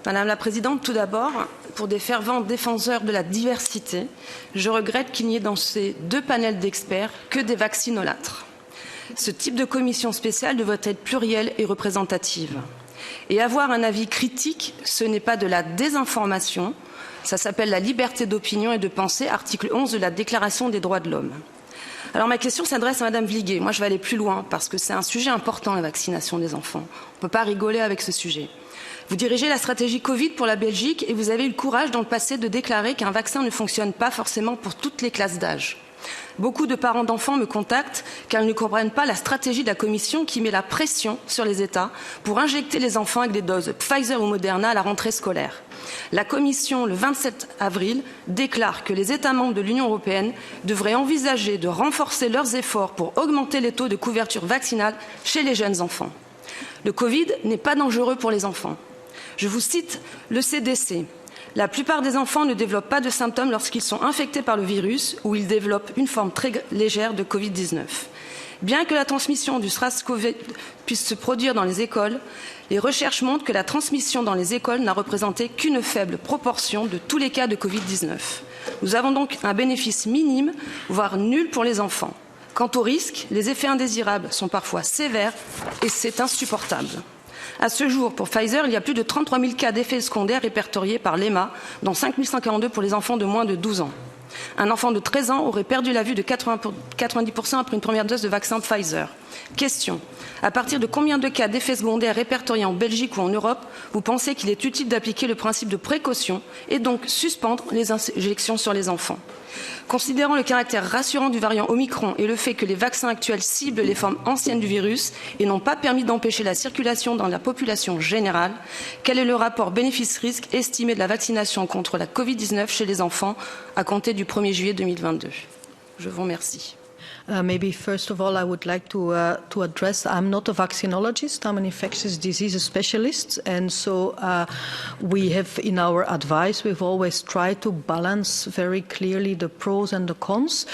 Madame la Présidente, tout d'abord, pour des fervents défenseurs de la diversité, je regrette qu'il n'y ait dans ces deux panels d'experts que des vaccinolâtres. Ce type de commission spéciale devrait être plurielle et représentative. Et avoir un avis critique, ce n'est pas de la désinformation, ça s'appelle la liberté d'opinion et de pensée, article 11 de la Déclaration des droits de l'homme. Alors ma question s'adresse à Madame Vliguier. Moi je vais aller plus loin parce que c'est un sujet important, la vaccination des enfants. On ne peut pas rigoler avec ce sujet. Vous dirigez la stratégie Covid pour la Belgique et vous avez eu le courage dans le passé de déclarer qu'un vaccin ne fonctionne pas forcément pour toutes les classes d'âge. Beaucoup de parents d'enfants me contactent car ils ne comprennent pas la stratégie de la Commission qui met la pression sur les États pour injecter les enfants avec des doses Pfizer ou Moderna à la rentrée scolaire. La Commission, le 27 avril, déclare que les États membres de l'Union européenne devraient envisager de renforcer leurs efforts pour augmenter les taux de couverture vaccinale chez les jeunes enfants. Le Covid n'est pas dangereux pour les enfants. Je vous cite le CDC. La plupart des enfants ne développent pas de symptômes lorsqu'ils sont infectés par le virus ou ils développent une forme très légère de Covid-19. Bien que la transmission du SARS-CoV puisse se produire dans les écoles, les recherches montrent que la transmission dans les écoles n'a représenté qu'une faible proportion de tous les cas de Covid-19. Nous avons donc un bénéfice minime, voire nul pour les enfants. Quant aux risques, les effets indésirables sont parfois sévères et c'est insupportable. À ce jour, pour Pfizer, il y a plus de 33 000 cas d'effets secondaires répertoriés par l'EMA, dont 5 142 pour les enfants de moins de 12 ans. Un enfant de 13 ans aurait perdu la vue de 90% après une première dose de vaccin Pfizer. Question. À partir de combien de cas d'effets secondaires répertoriés en Belgique ou en Europe, vous pensez qu'il est utile d'appliquer le principe de précaution et donc suspendre les injections sur les enfants? Considérant le caractère rassurant du variant Omicron et le fait que les vaccins actuels ciblent les formes anciennes du virus et n'ont pas permis d'empêcher la circulation dans la population générale, quel est le rapport bénéfice-risque estimé de la vaccination contre la Covid-19 chez les enfants à compter du 1er juillet 2022? Je vous remercie. Maybe first of all, I would like to address, I'm not a vaccinologist, I'm an infectious diseases specialist, and so we have in our advice, we've always tried to balance very clearly the pros and the cons.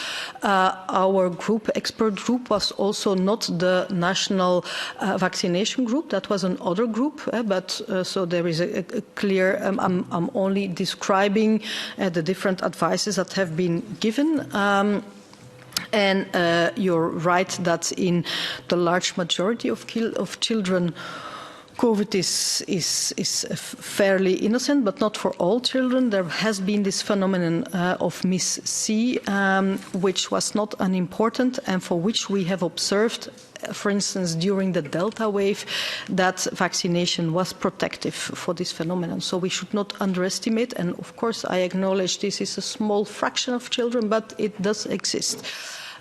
Our group, expert group, was also not the national vaccination group, that was another group, but so there is a clear, I'm only describing the different advices that have been given. And you're right that in the large majority of children, COVID is fairly innocent, but not for all children. There has been this phenomenon of Miss C, which was not unimportant and for which we have observed, for instance, during the Delta wave, that vaccination was protective for this phenomenon. So we should not underestimate, and of course I acknowledge this is a small fraction of children, but it does exist.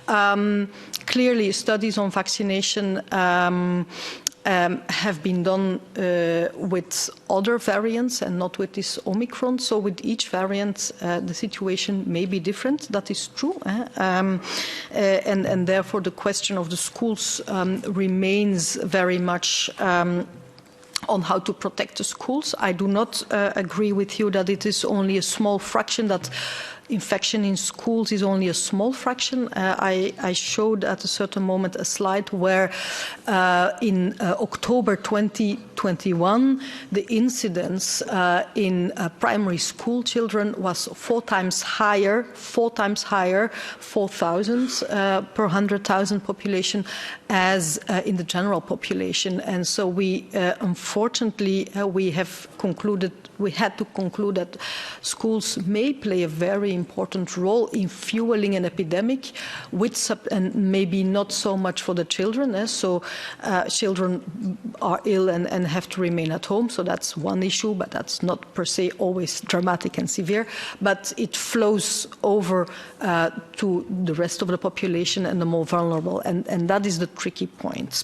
Clearly, studies on vaccination have been done with other variants and not with this Omicron. So with each variant, the situation may be different. That is true. And therefore, the question of the schools remains very much on how to protect the schools. I do not agree with you that it is only a small fraction, that infection in schools is only a small fraction. I showed at a certain moment a slide where in October 2021, the incidence in primary school children was 4 times higher, 4,000 per 100,000 population as in the general population. And so we, unfortunately, we had to conclude that schools may play a very important role in fueling an epidemic, and maybe not so much for the children. So children are ill and have to remain at home. So that's one issue, but that's not per se always dramatic and severe. But it flows over to the rest of the population and the more vulnerable. And that is the tricky point.